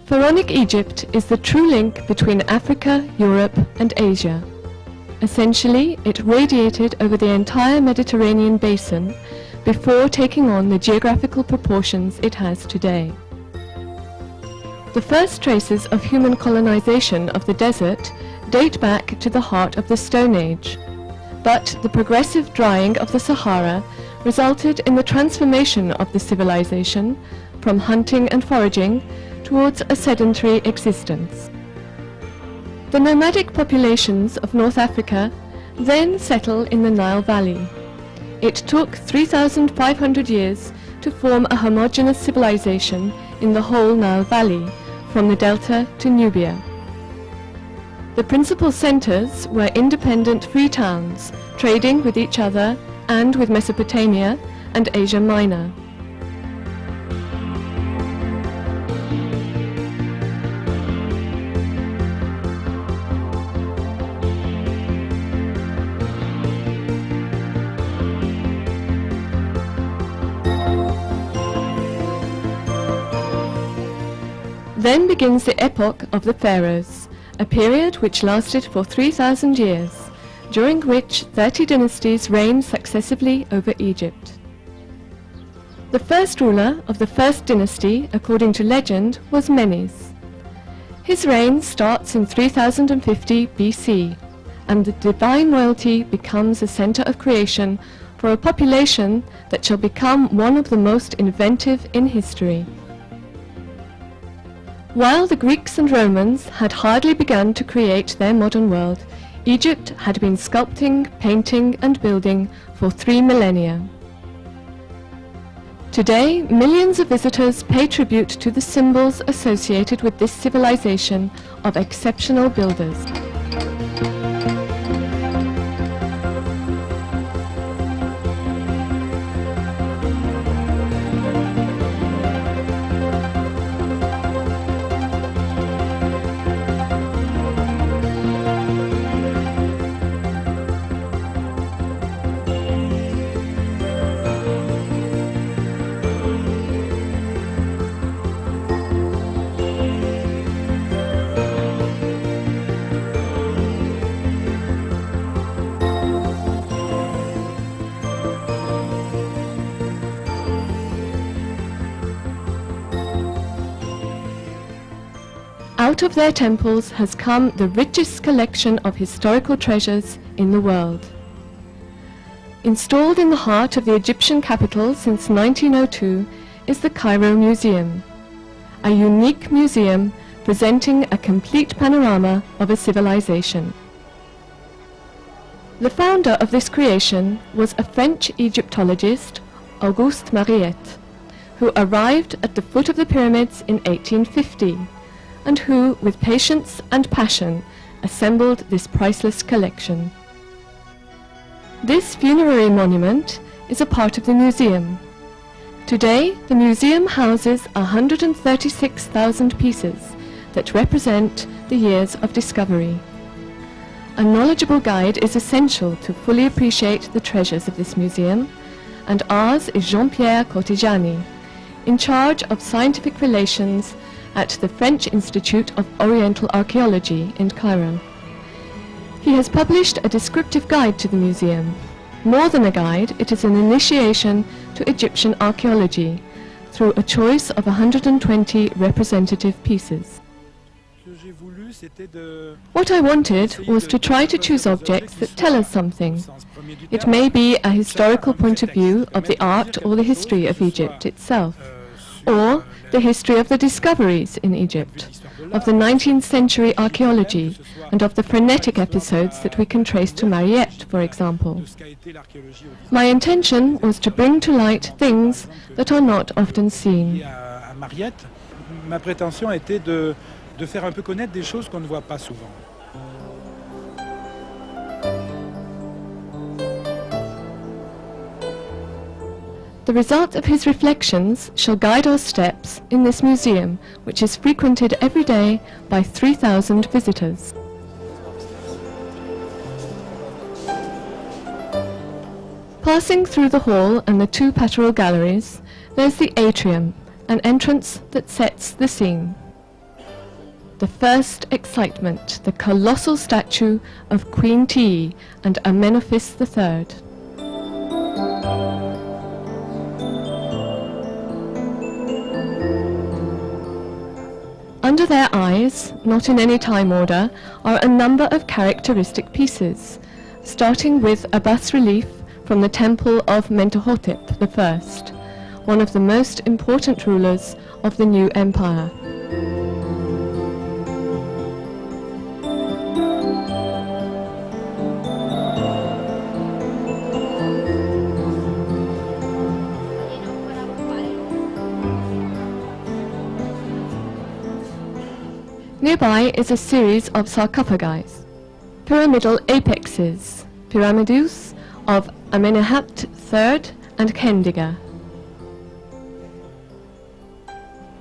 Pharaonic Egypt is the true link between Africa, Europe and Asia. Essentially, it radiated over the entire Mediterranean basin before taking on the geographical proportions it has today. The first traces of human colonization of the desert date back to the heart of the Stone Age, but the progressive drying of the Sahara resulted in the transformation of the civilization from hunting and foraging towards a sedentary existence. The nomadic populations of North Africa then settle in the Nile Valley. It took 3,500 years to form a homogeneous civilization in the whole Nile Valley, from the delta to Nubia. The principal centers were independent free towns, trading with each other and with Mesopotamia and Asia Minor. Then begins the epoch of the pharaohs, a period which lasted for 3,000 years, during which 30 dynasties reigned successively over Egypt. The first ruler of the first dynasty, according to legend, was Menes. His reign starts in 3050 BC, and the divine royalty becomes a center of creation for a population that shall become one of the most inventive in history. While the Greeks and Romans had hardly begun to create their modern world, Egypt had been sculpting, painting and building for 3 millennia. Today, millions of visitors pay tribute to the symbols associated with this civilization of exceptional builders. Out of their temples has come the richest collection of historical treasures in the world. Installed in the heart of the Egyptian capital since 1902 is the Cairo Museum, a unique museum presenting a complete panorama of a civilization. The founder of this creation was a French Egyptologist, Auguste Mariette, who arrived at the foot of the pyramids in 1850, and who, with patience and passion, assembled this priceless collection. This funerary monument is a part of the museum. Today, the museum houses 136,000 pieces that represent the years of discovery. A knowledgeable guide is essential to fully appreciate the treasures of this museum, and ours is Jean-Pierre Cortegiani, in charge of scientific relations at the French Institute of Oriental Archaeology in Cairo. He has published a descriptive guide to the museum. More than a guide, it is an initiation to Egyptian archaeology through a choice of 120 representative pieces. What I wanted was to try to choose objects that tell us something. It may be a historical point of view of the art or the history of Egypt itself, or the history of the discoveries in Egypt, of the 19th century archaeology, and of the frenetic episodes that we can trace to Mariette, for example. My intention was to bring to light things that are not often seen. Ma prétention était de faire un peu connaître des choses qu'on ne voit pas souvent. The result of his reflections shall guide our steps in this museum, which is frequented every day by 3,000 visitors. Passing through the hall and the two pastoral galleries, there's the atrium, an entrance that sets the scene. The first excitement, the colossal statue of Queen Tiye and Amenophis III. Under their eyes, not in any time order, are a number of characteristic pieces, starting with a bas-relief from the temple of Mentuhotep I, one of the most important rulers of the new empire. Nearby is a series of sarcophagi, pyramidal apexes, pyramidus of Amenemhat III and Kendiga.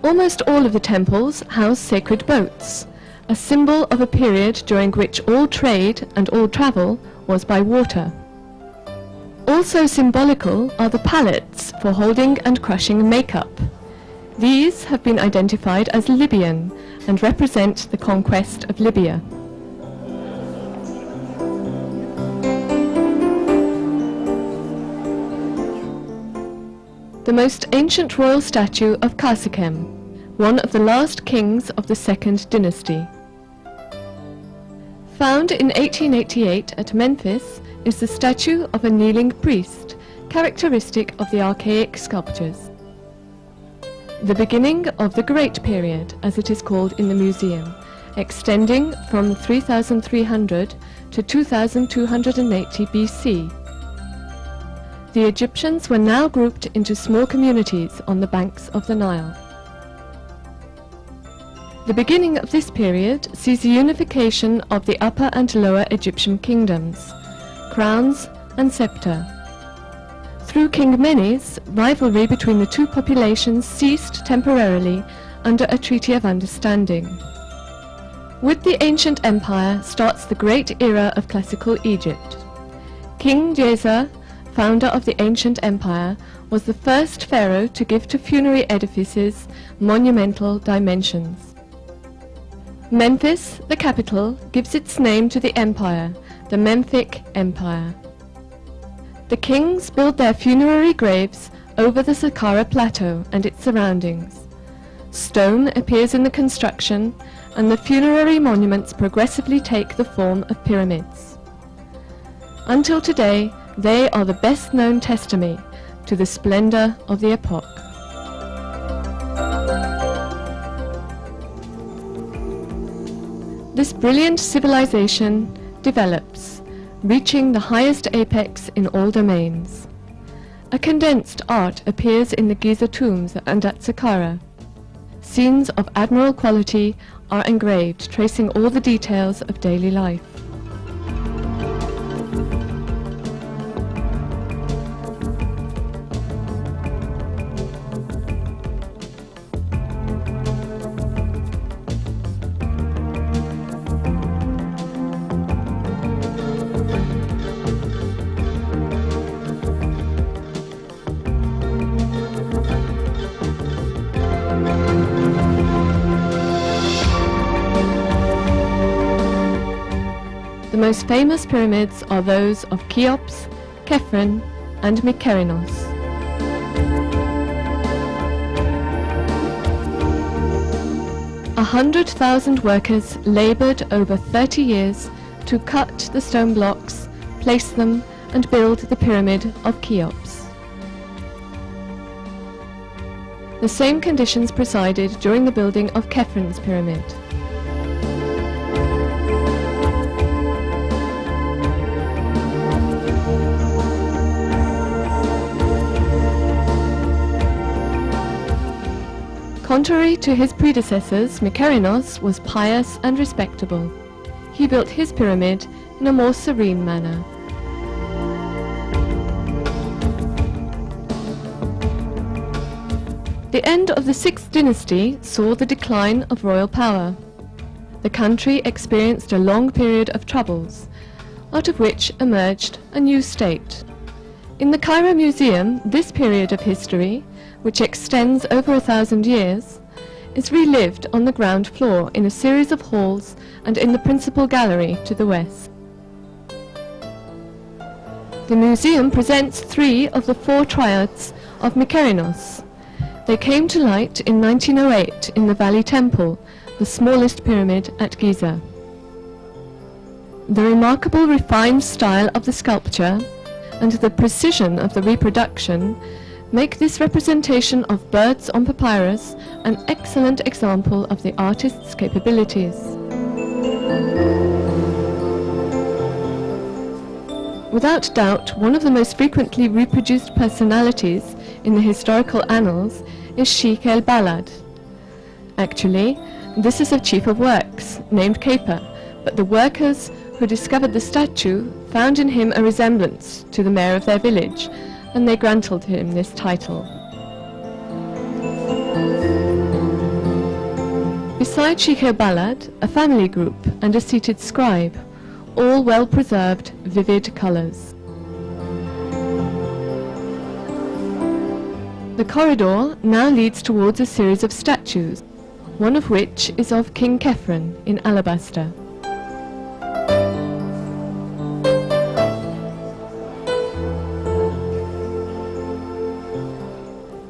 Almost all of the temples house sacred boats, a symbol of a period during which all trade and all travel was by water. Also symbolical are the pallets for holding and crushing makeup. These have been identified as Libyan and represent the conquest of Libya. The most ancient royal statue of Khasikem, one of the last kings of the Second Dynasty. Found in 1888 at Memphis is the statue of a kneeling priest, characteristic of the archaic sculptures. The beginning of the Great Period, as it is called in the museum, extending from 3300 to 2280 BC. The Egyptians were now grouped into small communities on the banks of the Nile. The beginning of this period sees the unification of the Upper and Lower Egyptian kingdoms, crowns and scepter. Through King Menes, rivalry between the two populations ceased temporarily under a treaty of understanding. With the ancient empire starts the great era of classical Egypt. King Djeser, founder of the ancient empire, was the first pharaoh to give to funerary edifices monumental dimensions. Memphis, the capital, gives its name to the empire, the Memphic Empire. The kings build their funerary graves over the Saqqara Plateau and its surroundings. Stone appears in the construction, and the funerary monuments progressively take the form of pyramids. Until today, they are the best-known testimony to the splendor of the epoch. This brilliant civilization develops, reaching the highest apex in all domains. A condensed art appears in the Giza tombs and at Saqqara. Scenes of admirable quality are engraved, tracing all the details of daily life. The most famous pyramids are those of Cheops, Khephren and Mykerinos. 100,000 workers labored over 30 years to cut the stone blocks, place them, and build the pyramid of Cheops. The same conditions presided during the building of Khephrun's pyramid. Contrary to his predecessors, Mykerinos was pious and respectable. He built his pyramid in a more serene manner. The end of the 6th dynasty saw the decline of royal power. The country experienced a long period of troubles, out of which emerged a new state. In the Cairo Museum, this period of history, which extends over 1,000 years, is relived on the ground floor in a series of halls and in the principal gallery to the west. The museum presents 3 of the 4 triads of Mykerinos. They came to light in 1908 in the Valley Temple, the smallest pyramid at Giza. The remarkable refined style of the sculpture and the precision of the reproduction make this representation of birds on papyrus an excellent example of the artist's capabilities. Without doubt, one of the most frequently reproduced personalities in the historical annals is Sheikh el-Balad. Actually, this is a chief of works named Kepa, but the workers who discovered the statue found in him a resemblance to the mayor of their village, and they granted him this title. Beside Sheikh el-Balad, a family group and a seated scribe, all well-preserved, vivid colours. The corridor now leads towards a series of statues, one of which is of King Khephrun in alabaster.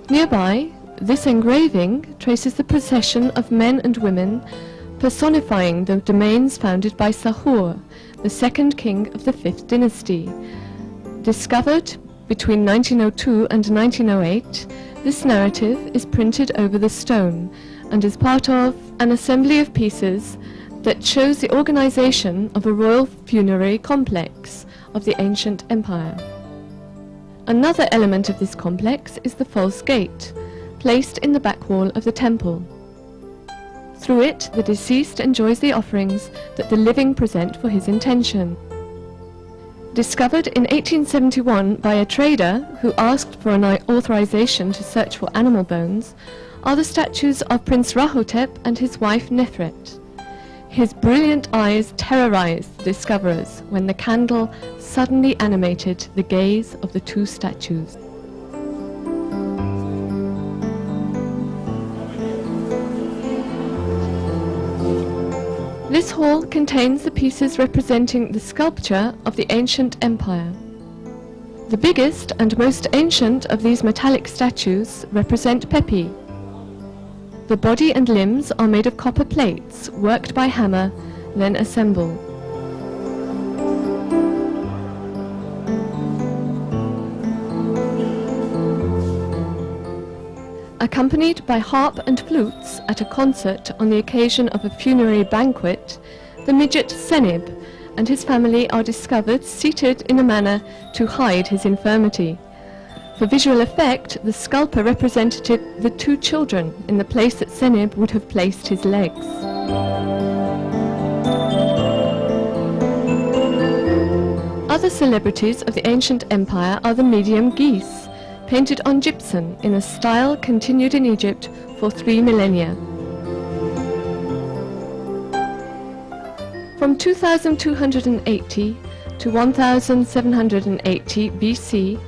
Nearby, this engraving traces the procession of men and women personifying the domains founded by Sahur, the second king of the 5th dynasty. Discovered between 1902 and 1908, this narrative is printed over the stone and is part of an assembly of pieces that shows the organization of a royal funerary complex of the ancient empire. Another element of this complex is the false gate, placed in the back wall of the temple. Through it, the deceased enjoys the offerings that the living present for his intention. Discovered in 1871 by a trader who asked for an authorization to search for animal bones, are the statues of Prince Rahotep and his wife Nefret. His brilliant eyes terrorized the discoverers when the candle suddenly animated the gaze of the 2 statues. This hall contains the pieces representing the sculpture of the ancient empire. The biggest and most ancient of these metallic statues represent Pepi. The body and limbs are made of copper plates, worked by hammer, then assembled. Accompanied by harp and flutes at a concert on the occasion of a funerary banquet, the midget Senib and his family are discovered seated in a manner to hide his infirmity. For visual effect, the sculptor represented the 2 children in the place that Senib would have placed his legs. Other celebrities of the ancient empire are the medium geese, painted on gypsum in a style continued in Egypt for 3 millennia. From 2280 to 1780 BC,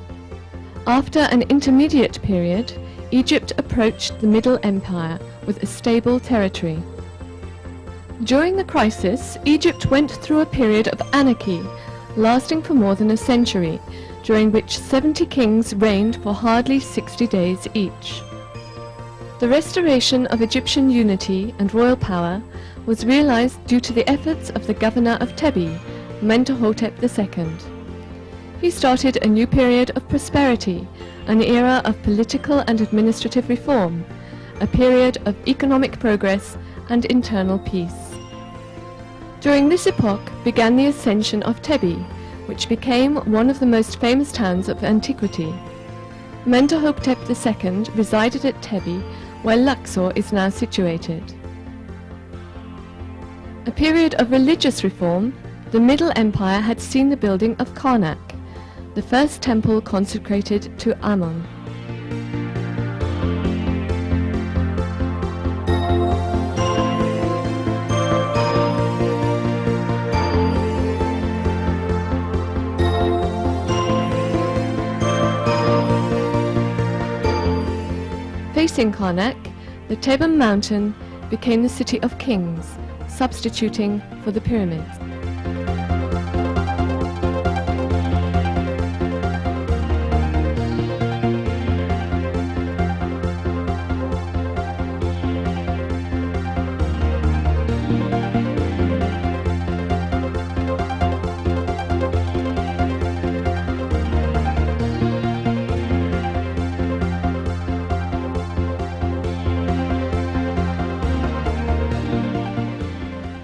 after an intermediate period, Egypt approached the Middle Empire with a stable territory. During the crisis, Egypt went through a period of anarchy, lasting for more than a century, during which 70 kings reigned for hardly 60 days each. The restoration of Egyptian unity and royal power was realized due to the efforts of the governor of Tebbi, Mentuhotep II. He started a new period of prosperity, an era of political and administrative reform, a period of economic progress and internal peace. During this epoch began the ascension of Tebbi, which became one of the most famous towns of antiquity. Mentuhotep II resided at Tebbi, where Luxor is now situated. A period of religious reform, the Middle Empire had seen the building of Karnak, the first temple consecrated to Amun. Facing Karnak, the Theban mountain became the city of kings, substituting for the pyramids.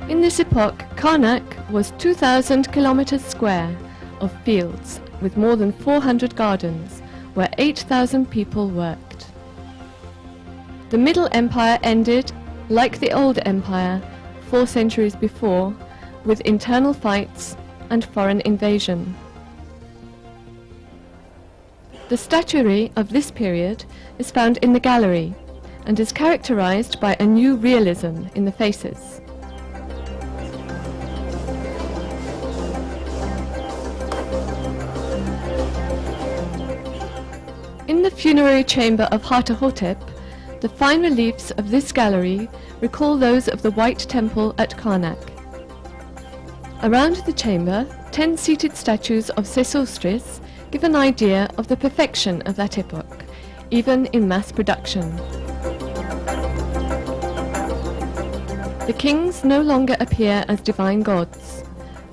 In this epoch, Karnak was 2,000 kilometers square of fields with more than 400 gardens, where 8,000 people worked. The Middle Empire ended, like the Old Empire, 4 centuries before, with internal fights and foreign invasion. The statuary of this period is found in the gallery and is characterized by a new realism in the faces. In the funerary chamber of Hatehotep, the fine reliefs of this gallery recall those of the White Temple at Karnak. Around the chamber, 10 seated statues of Sesostris give an idea of the perfection of that epoch, even in mass production. The kings no longer appear as divine gods.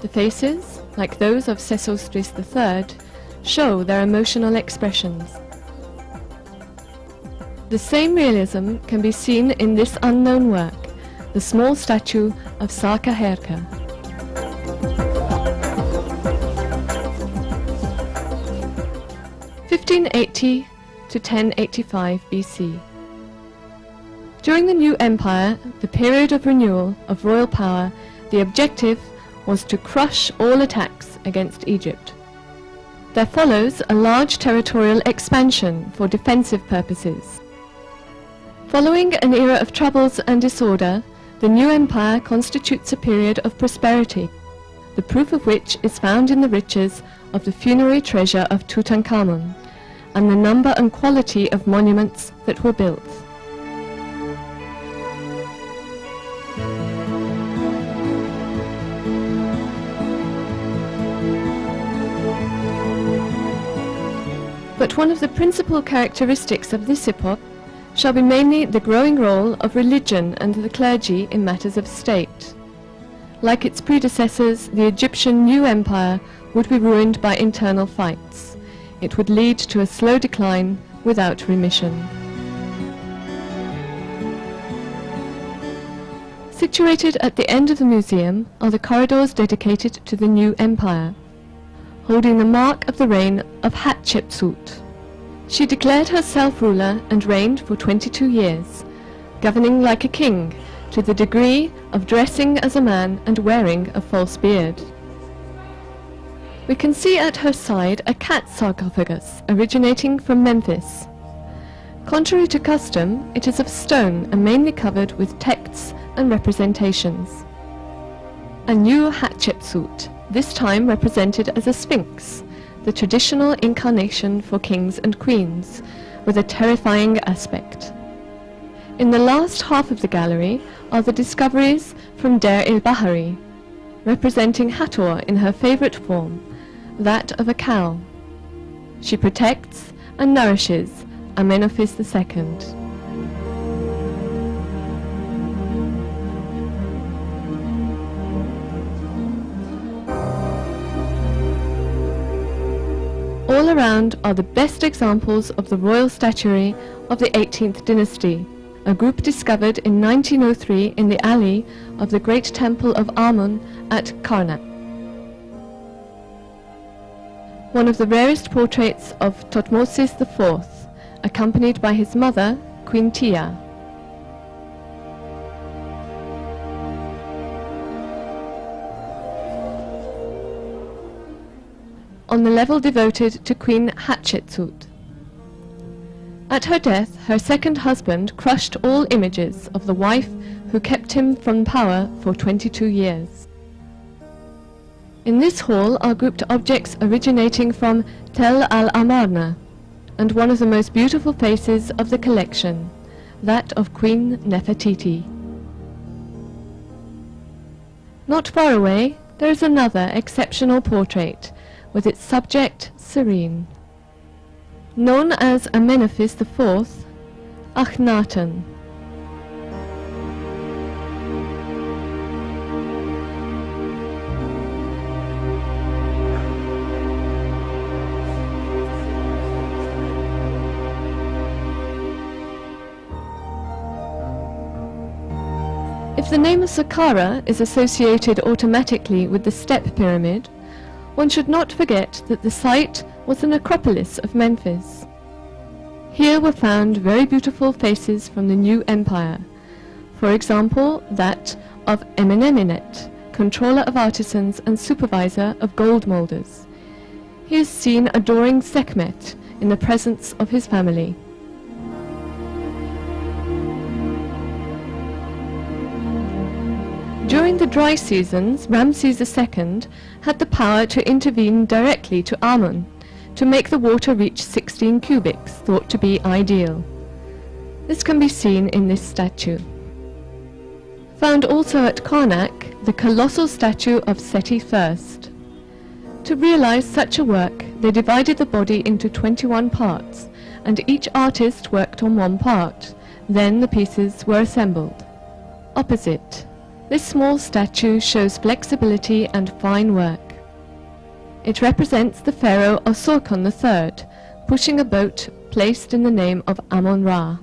The faces, like those of Sesostris III, show their emotional expressions. The same realism can be seen in this unknown work, the small statue of Sarkaherka. (1580 to 1085 BC). During the new empire, the period of renewal of royal power, the objective was to crush all attacks against Egypt. There follows a large territorial expansion for defensive purposes. Following an era of troubles and disorder, the new empire constitutes a period of prosperity, the proof of which is found in the riches of the funerary treasure of Tutankhamun and the number and quality of monuments that were built. But one of the principal characteristics of this epoch shall be mainly the growing role of religion and the clergy in matters of state. Like its predecessors, the Egyptian New Empire would be ruined by internal fights. It would lead to a slow decline without remission. Situated at the end of the museum are the corridors dedicated to the New Empire, holding the mark of the reign of Hatshepsut. She declared herself ruler and reigned for 22 years, governing like a king to the degree of dressing as a man and wearing a false beard. We can see at her side a cat sarcophagus originating from Memphis. Contrary to custom, it is of stone and mainly covered with texts and representations. A new Hatshepsut, this time represented as a sphinx, the traditional incarnation for kings and queens, with a terrifying aspect. In the last half of the gallery are the discoveries from Deir el-Bahari, representing Hathor in her favorite form, that of a cow. She protects and nourishes Amenophis II. all around are the best examples of the royal statuary of the 18th dynasty, a group discovered in 1903 in the alley of the great temple of Amun at Karnak. One of the rarest portraits of Thutmose IV, accompanied by his mother, Queen Tia. On the level devoted to Queen Hatshepsut. At her death, her second husband crushed all images of the wife who kept him from power for 22 years. In this hall are grouped objects originating from Tel al-Amarna, and one of the most beautiful faces of the collection, that of Queen Nefertiti. Not far away, there is another exceptional portrait, with its subject serene. Known as Amenophis IV, Akhenaten. If the name of Saqqara is associated automatically with the step pyramid, one should not forget that the site was the necropolis of Memphis. Here were found very beautiful faces from the new empire, for example that of Amenemhet, controller of artisans and supervisor of gold molders. He is seen adoring Sekhmet in the presence of his family. During the dry seasons, Ramses II had the power to intervene directly to Amun to make the water reach 16 cubics, thought to be ideal. This can be seen in this statue. Found also at Karnak, the colossal statue of Seti I. To realize such a work, they divided the body into 21 parts, and each artist worked on one part. Then the pieces were assembled. Opposite, this small statue shows flexibility and fine work. It represents the pharaoh Osorkon III, pushing a boat placed in the name of Amon-Ra.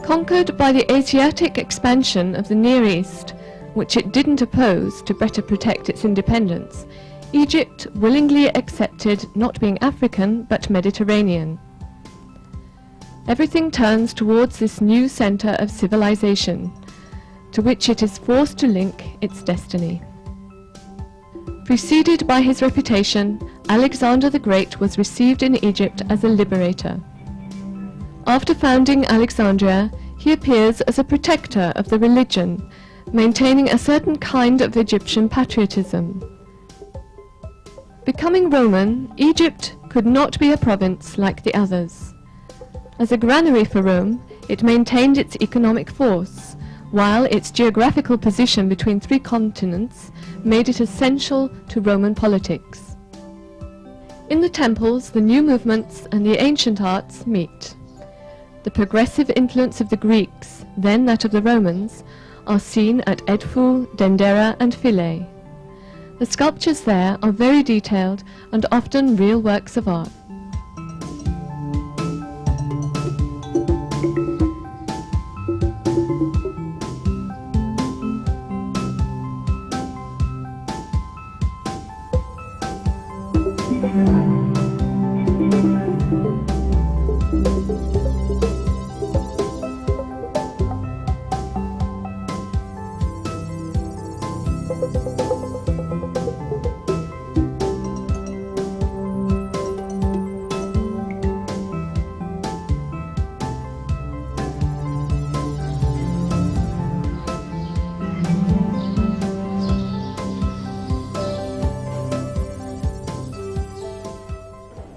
Conquered by the Asiatic expansion of the Near East, which it didn't oppose to better protect its independence, Egypt willingly accepted not being African but Mediterranean. Everything turns towards this new center of civilization, to which it is forced to link its destiny. Preceded by his reputation, Alexander the Great was received in Egypt as a liberator. After founding Alexandria, he appears as a protector of the religion, maintaining a certain kind of Egyptian patriotism. Becoming Roman, Egypt could not be a province like the others. As a granary for Rome, it maintained its economic force, while its geographical position between 3 continents made it essential to Roman politics. In the temples, the new movements and the ancient arts meet. The progressive influence of the Greeks, then that of the Romans, are seen at Edfu, Dendera and Philae. The sculptures there are very detailed and often real works of art.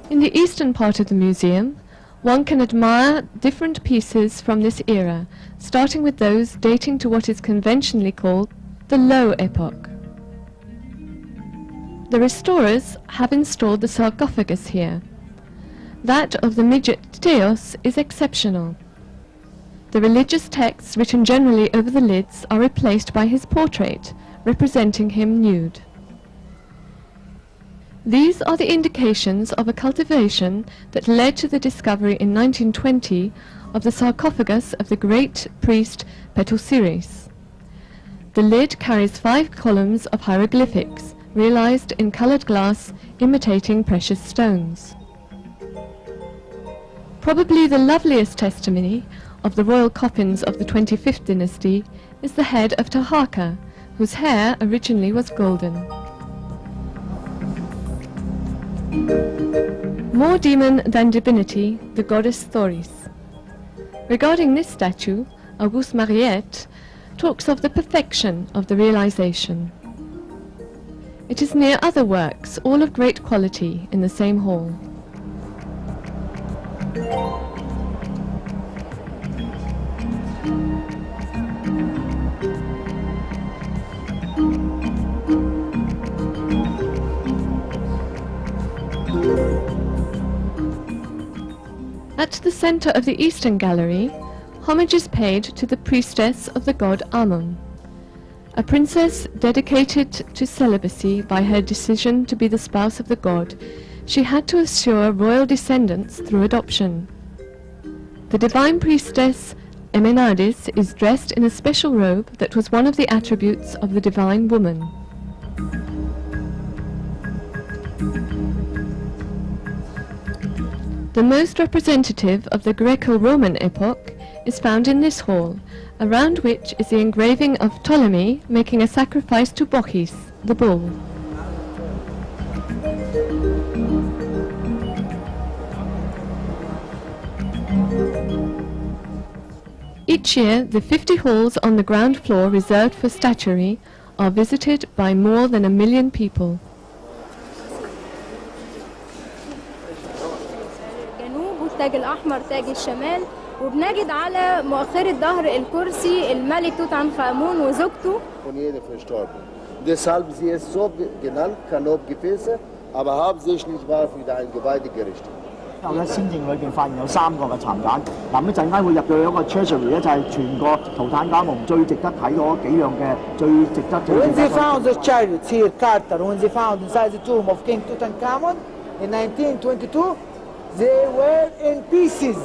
In the eastern part of the museum, one can admire different pieces from this era, starting with those dating to what is conventionally called the Low Epoch. The restorers have installed the sarcophagus here. That of the midget Teos is exceptional. The religious texts written generally over the lids are replaced by his portrait, representing him nude. These are the indications of a cultivation that led to the discovery in 1920 of the sarcophagus of the great priest Petosiris. The lid carries 5 columns of hieroglyphics realized in colored glass imitating precious stones. Probably the loveliest testimony of the royal coffins of the 25th dynasty is the head of Taharqa, whose hair originally was golden. More demon than divinity, the goddess Thoris. Regarding this statue, Auguste Mariette talks of the perfection of the realization. It is near other works, all of great quality, in the same hall. At the center of the Eastern Gallery, homage is paid to the priestess of the god Amun, a princess dedicated to celibacy by her decision to be the spouse of the god. She had to assure royal descendants through adoption. The divine priestess Emenadis is dressed in a special robe that was one of the attributes of the divine woman. The most representative of the Greco-Roman epoch is found in this hall, around which is the engraving of Ptolemy making a sacrifice to Bacchus, the bull. Each year, the 50 halls on the ground floor reserved for statuary are visited by more than 1 million people. التاج الأحمر تاج الشمال وبنجد على مؤخرة ظهر الكرسي الملك توت عنخ آمون وزوجته. Deshalb sie ist so genannt, Kanopgefäße, aber hauptsächlich war für ein Geweide gerichtet. 後咧，先正裏邊發現有3個嘅殘簡，嗱一陣間會入到一個 treasury 咧，就係全個圖坦卡蒙最值得睇嗰幾樣嘅最值得。When they found the chariots here, Carter, when they found inside the tomb of King Tutankhamun in 1922, they were in pieces.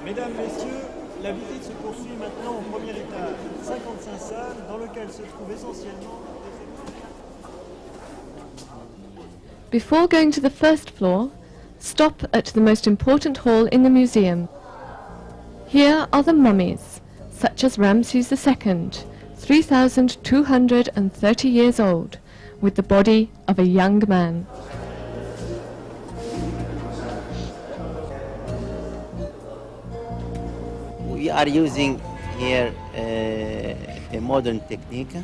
Mesdames, Messieurs, la visite se poursuit maintenant au premier étage, 55 salles dans lesquelles se trouvent essentiellement. Before going to the first floor, stop at the most important hall in the museum. Here are the mummies, such as Ramses II, 3,230 years old, with the body of a young man. We are using here a modern technique.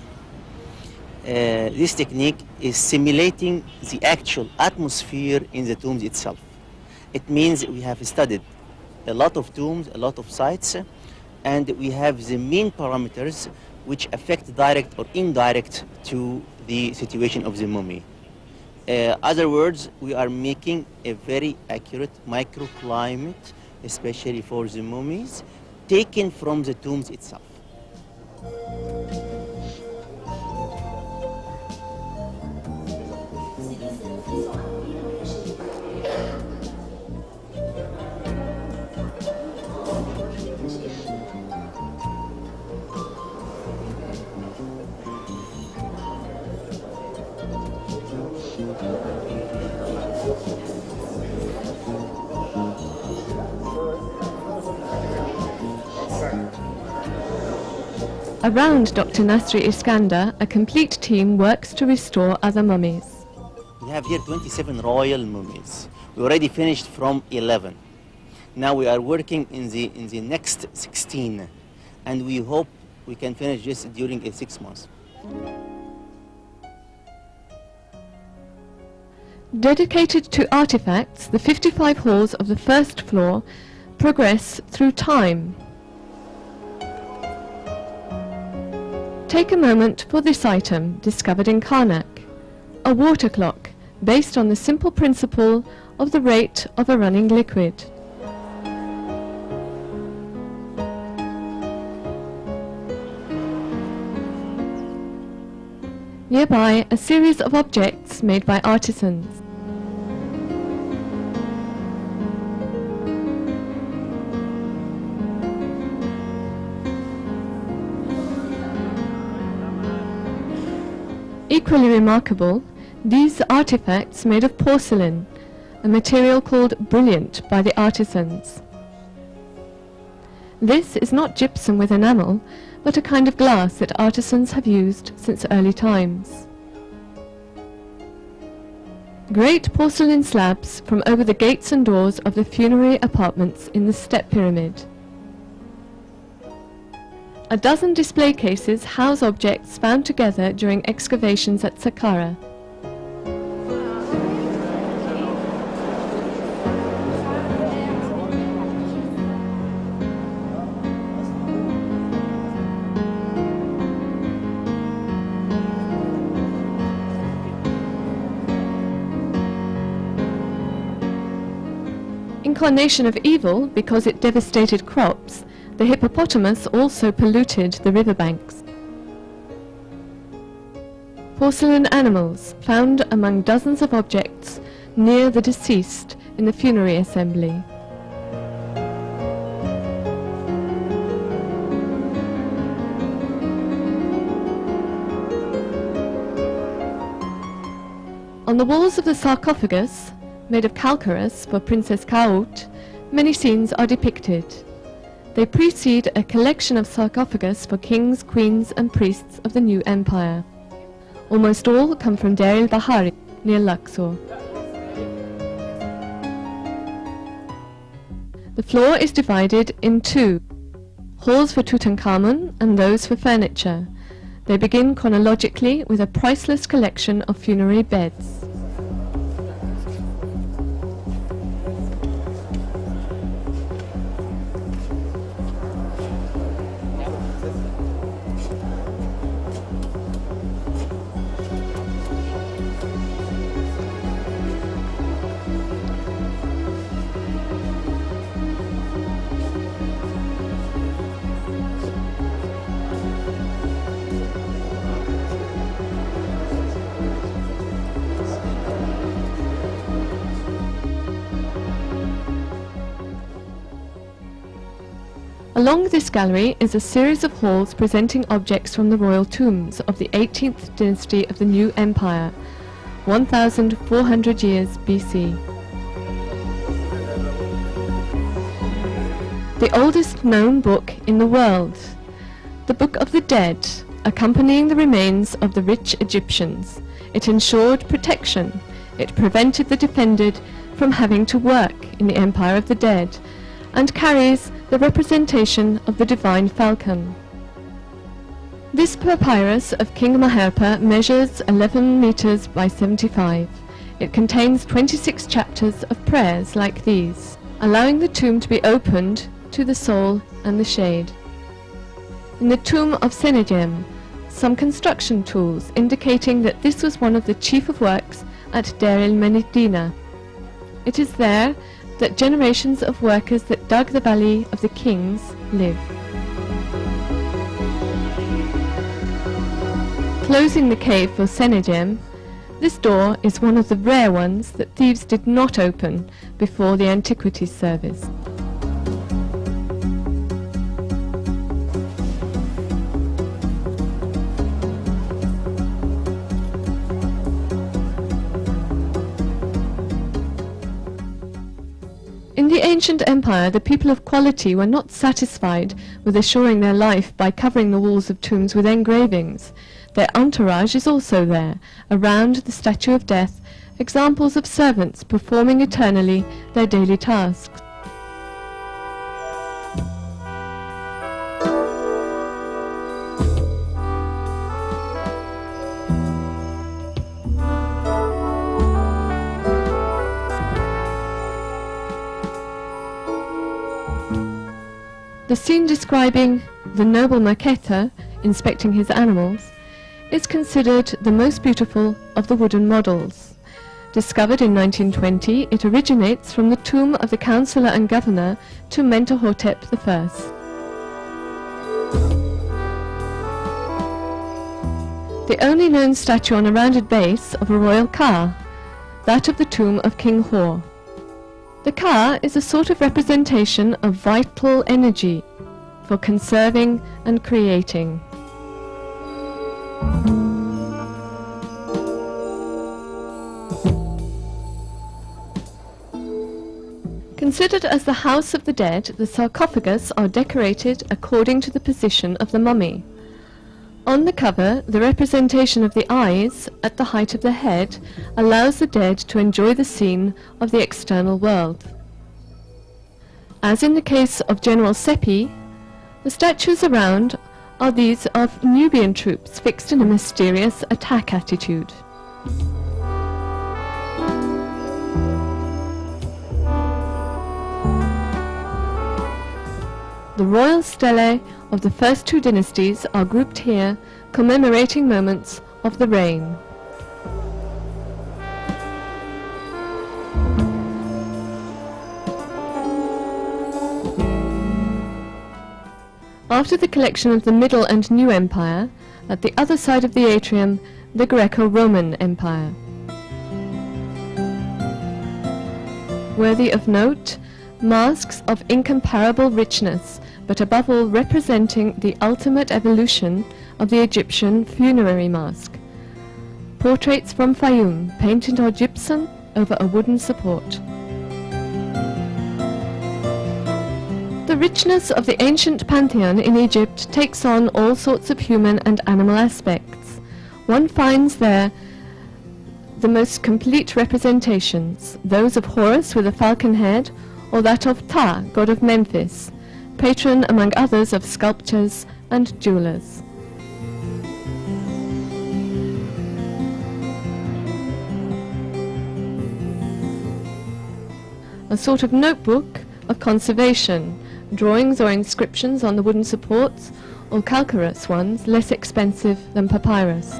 This technique is simulating the actual atmosphere in the tombs itself. It means we have studied a lot of tombs, a lot of sites, and we have the main parameters which affect direct or indirect to the situation of the mummy. Other words, we are making a very accurate microclimate, especially for the mummies, taken from the tombs itself. Around Dr. Nasri Iskander, a complete team works to restore other mummies. We have here 27 royal mummies. We already finished from 11. Now we are working in the next 16, and we hope we can finish this during 6 months. Dedicated to artifacts, the 55 halls of the first floor progress through time. Take a moment for this item discovered in Karnak, a water clock based on the simple principle of the rate of a running liquid. Nearby, a series of objects artifacts made by artisans. Equally remarkable, these artifacts made of porcelain, a material called brilliant by the artisans. This is not gypsum with enamel, but a kind of glass that artisans have used since early times. Great porcelain slabs from over the gates and doors of the funerary apartments in the step pyramid. A dozen display cases house objects found together during excavations at Saqqara. Incarnation of evil because it devastated crops, the hippopotamus also polluted the riverbanks. Porcelain animals found among dozens of objects near the deceased in the funerary assembly. On the walls of the sarcophagus, made of calcareous for Princess Kaut, many scenes are depicted. They precede a collection of sarcophagus for kings, queens and priests of the new empire. Almost all come from Deir el-Bahari, near Luxor. The floor is divided in two, halls for Tutankhamun and those for furniture. They begin chronologically with a priceless collection of funerary beds. Along this gallery is a series of halls presenting objects from the royal tombs of the 18th dynasty of the new empire, 1400 years BC. The oldest known book in the world, the Book of the Dead, accompanying the remains of the rich Egyptians. It ensured protection. It prevented the defended from having to work in the empire of the dead, and carries the representation of the divine falcon. This papyrus of King Maherpa measures 11 meters by 75. It contains 26 chapters of prayers like these, allowing the tomb to be opened to the soul and the shade. In the tomb of Sennacherib, some construction tools indicating that this was one of the chief of works at Deir el-Medina. It is there that generations of workers that dug the Valley of the Kings live. Closing the cave for Sennacherib, this door is one of the rare ones that thieves did not open before the Antiquities Service. In the ancient empire, the people of quality were not satisfied with assuring their life by covering the walls of tombs with engravings. Their entourage is also there, around the statue of death, examples of servants performing eternally their daily tasks. The scene describing the noble Maketa inspecting his animals is considered the most beautiful of the wooden models. Discovered in 1920, it originates from the tomb of the counselor and governor to Mentuhotep I. the only known statue on a rounded base of a royal car, that of the tomb of King Hor. The car is a sort of representation of vital energy for conserving and creating. Considered as the house of the dead, the sarcophagus are decorated according to the position of the mummy. On the cover, the representation of the eyes at the height of the head allows the dead to enjoy the scene of the external world. As in the case of General Seppi, the statues around are these of Nubian troops fixed in a mysterious attack attitude. The royal stelae of the first two dynasties are grouped here, commemorating moments of the reign. After the collection of the Middle and New Empire, at the other side of the atrium, the Greco-Roman Empire. Worthy of note, masks of incomparable richness, but above all representing the ultimate evolution of the Egyptian funerary mask. Portraits from Fayum, painted on gypsum over a wooden support. The richness of the ancient pantheon in Egypt takes on all sorts of human and animal aspects. One finds there the most complete representations, those of Horus with a falcon head, or that of Ptah, god of Memphis, patron among others of sculptors and jewelers. A sort of notebook of conservation, drawings or inscriptions on the wooden supports, or calcareous ones less expensive than papyrus.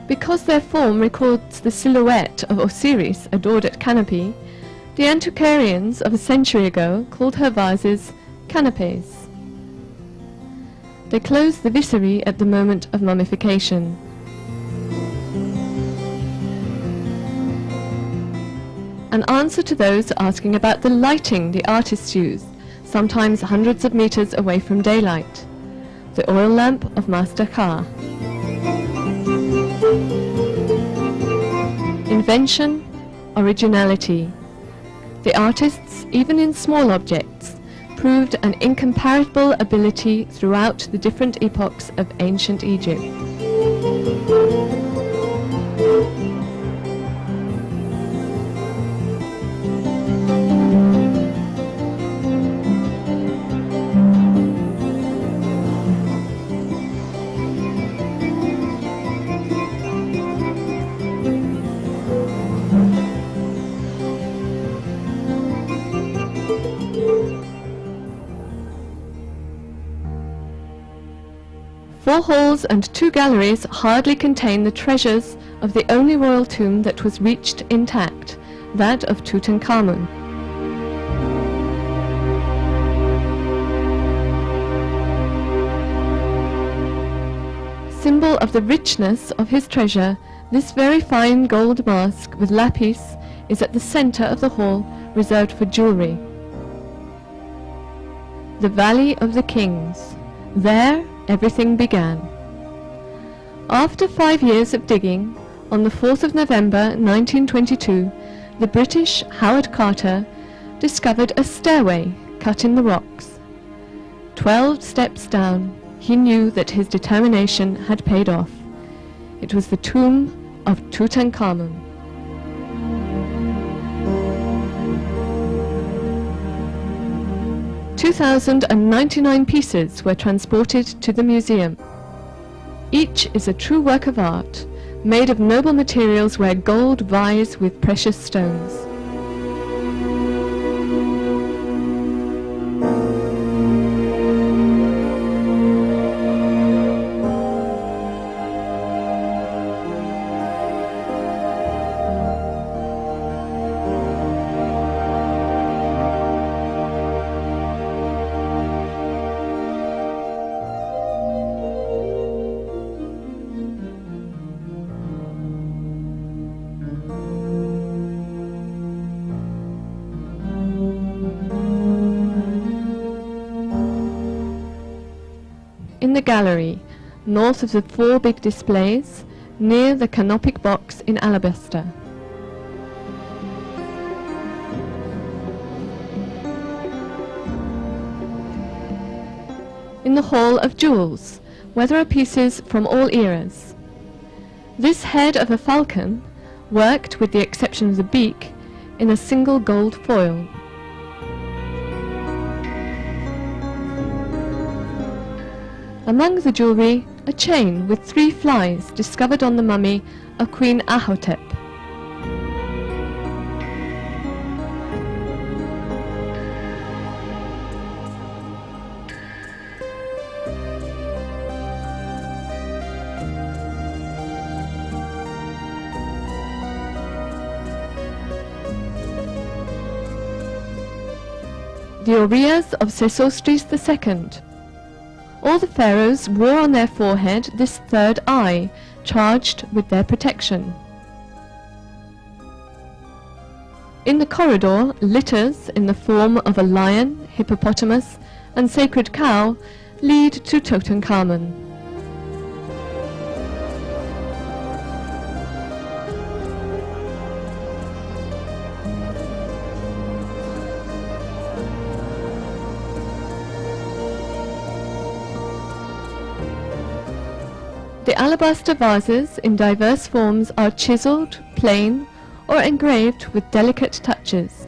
Because their form records the silhouette of Osiris adored at canopy, the antiquarians of a century ago called her vases canapes. They close the viscerae at the moment of mummification. An answer to those asking about the lighting the artists used, sometimes hundreds of meters away from daylight. The oil lamp of Master Ka. Invention, originality. The artists, even in small objects, proved an incomparable ability throughout the different epochs of ancient Egypt. Four halls and two galleries hardly contain the treasures of the only royal tomb that was reached intact, that of Tutankhamun. Symbol of the richness of his treasure, this very fine gold mask with lapis is at the center of the hall reserved for jewelry. The Valley of the Kings. There everything began. After 5 years of digging, on the 4th of November 1922, the British Howard Carter discovered a stairway cut in the rocks. 12 steps down, he knew that his determination had paid off. It was the tomb of Tutankhamun. "2,099 pieces were transported to the museum. Each is a true work of art, made of noble materials where gold vies with precious stones. in the gallery, north of the four big displays, near the canopic box in alabaster. In the Hall of Jewels, where there are pieces from all eras. This head of a falcon, worked with the exception of the beak, in a single gold foil. Among the jewellery, a chain with 3 flies discovered on the mummy of Queen Ahotep. The aureas of Sesostris II. All the pharaohs wore on their forehead this third eye, charged with their protection. In the corridor, litters in the form of a lion, hippopotamus, and sacred cow lead to Tutankhamun. The alabaster vases in diverse forms are chiseled, plain, or engraved with delicate touches.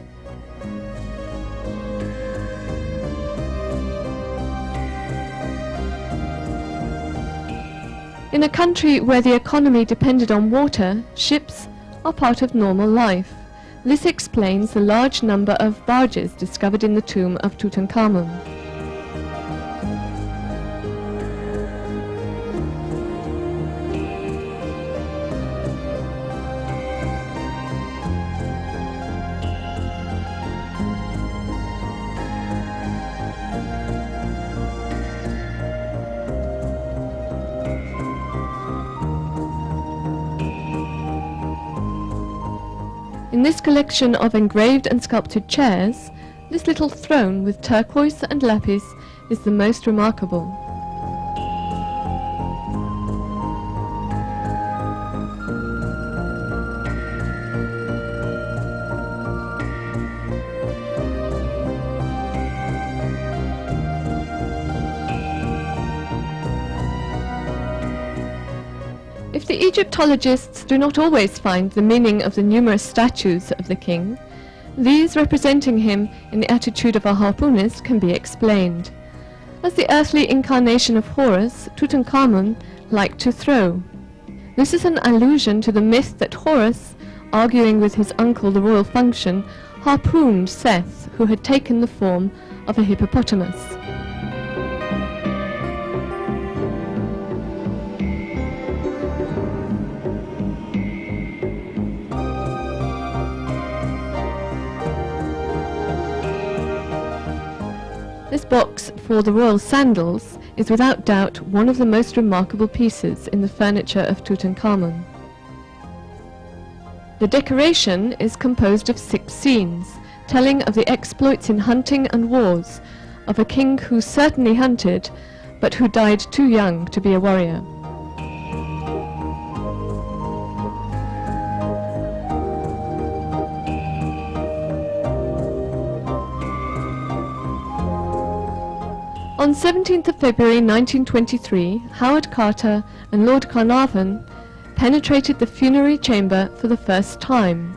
In a country where the economy depended on water, ships are part of normal life. This explains the large number of barges discovered in the tomb of Tutankhamun. In this collection of engraved and sculpted chairs, this little throne with turquoise and lapis is the most remarkable. If the Egyptologists do not always find the meaning of the numerous statues of the king, these representing him in the attitude of a harpoonist can be explained. As the earthly incarnation of Horus, Tutankhamun liked to throw. This is an allusion to the myth that Horus, arguing with his uncle the royal function, harpooned Seth, who had taken the form of a hippopotamus. This box for the royal sandals is without doubt one of the most remarkable pieces in the furniture of Tutankhamun. The decoration is composed of 6 scenes, telling of the exploits in hunting and wars of a king who certainly hunted, but who died too young to be a warrior. On 17th of February 1923, Howard Carter and Lord Carnarvon penetrated the funerary chamber for the first time.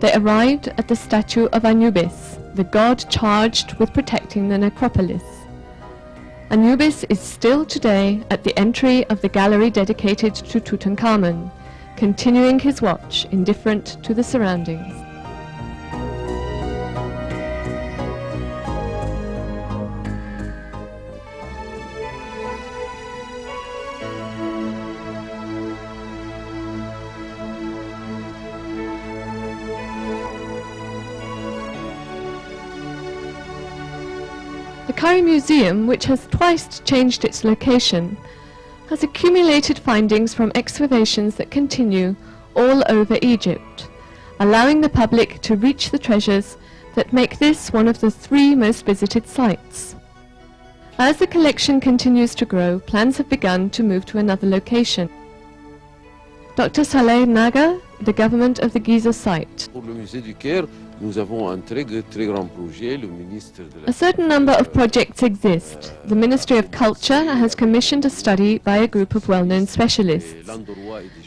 They arrived at the statue of Anubis, the god charged with protecting the necropolis. Anubis is still today at the entry of the gallery dedicated to Tutankhamun, continuing his watch indifferent to the surroundings. The Cairo Museum, which has twice changed its location, has accumulated findings from excavations that continue all over Egypt, allowing the public to reach the treasures that make this one of the 3 most visited sites. As the collection continues to grow, plans have begun to move to another location. Dr. Saleh Naga, the government of the Giza site. Pour le musée du Caire, nous avons un très grand projet. Le ministre de la A certain number of projects exist. The Ministry of Culture has commissioned a study by a group of well-known specialists.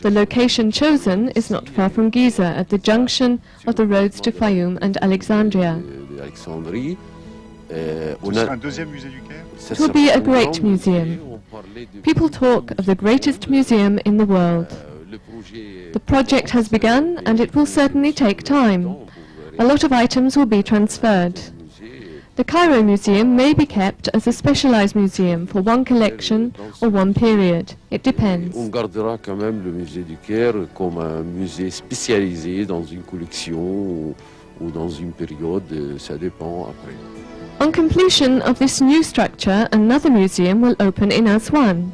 The location chosen is not far from Giza, at the junction of the roads to Fayoum and Alexandria. Un deuxième musée du Caire. It will be a great museum. People talk of the greatest museum in the world. The project has begun and it will certainly take time. A lot of items will be transferred. The Cairo Museum may be kept as a specialized museum for one collection or one period. It depends. On gardera quand même le musée du Caire comme un musée spécialisé dans une collection ou dans une période, ça dépend après. On completion of this new structure, another museum will open in Aswan.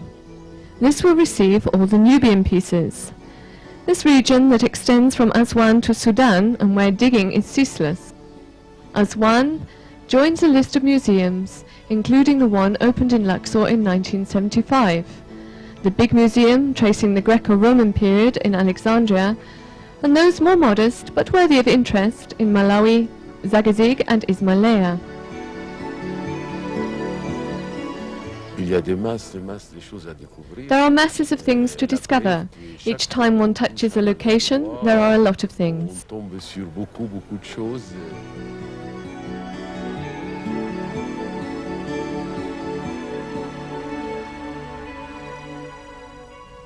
This will receive all the Nubian pieces. This region that extends from Aswan to Sudan and where digging is ceaseless. Aswan joins a list of museums, including the one opened in Luxor in 1975, the big museum tracing the Greco-Roman period in Alexandria, and those more modest but worthy of interest in Malawi, Zagazig and Ismailia. There are masses of things to discover. Each time one touches a location, there are a lot of things.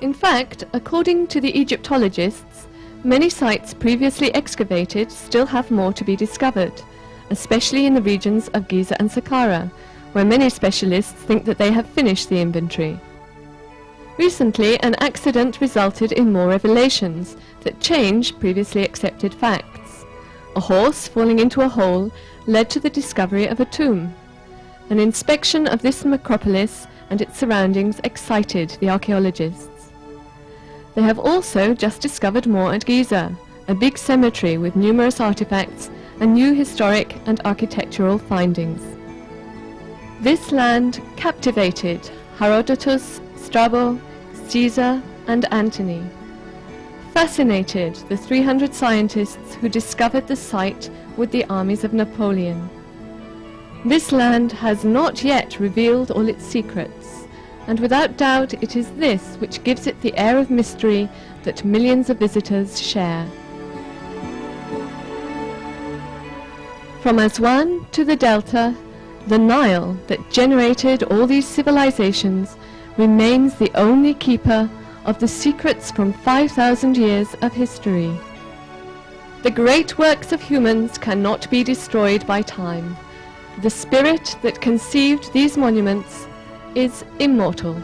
In fact, according to the Egyptologists, many sites previously excavated still have more to be discovered, especially in the regions of Giza and Saqqara, where many specialists think that they have finished the inventory. Recently, an accident resulted in more revelations that change previously accepted facts. A horse falling into a hole led to the discovery of a tomb. An inspection of this necropolis and its surroundings excited the archaeologists. They have also just discovered more at Giza, a big cemetery with numerous artifacts and new historic and architectural findings. This land captivated Herodotus, Strabo, Caesar and Antony. Fascinated the 300 scientists who discovered the site with the armies of Napoleon. This land has not yet revealed all its secrets, and without doubt it is this which gives it the air of mystery that millions of visitors share. From Aswan to the Delta, the Nile that generated all these civilizations remains the only keeper of the secrets from 5,000 years of history. The great works of humans cannot be destroyed by time. The spirit that conceived these monuments is immortal.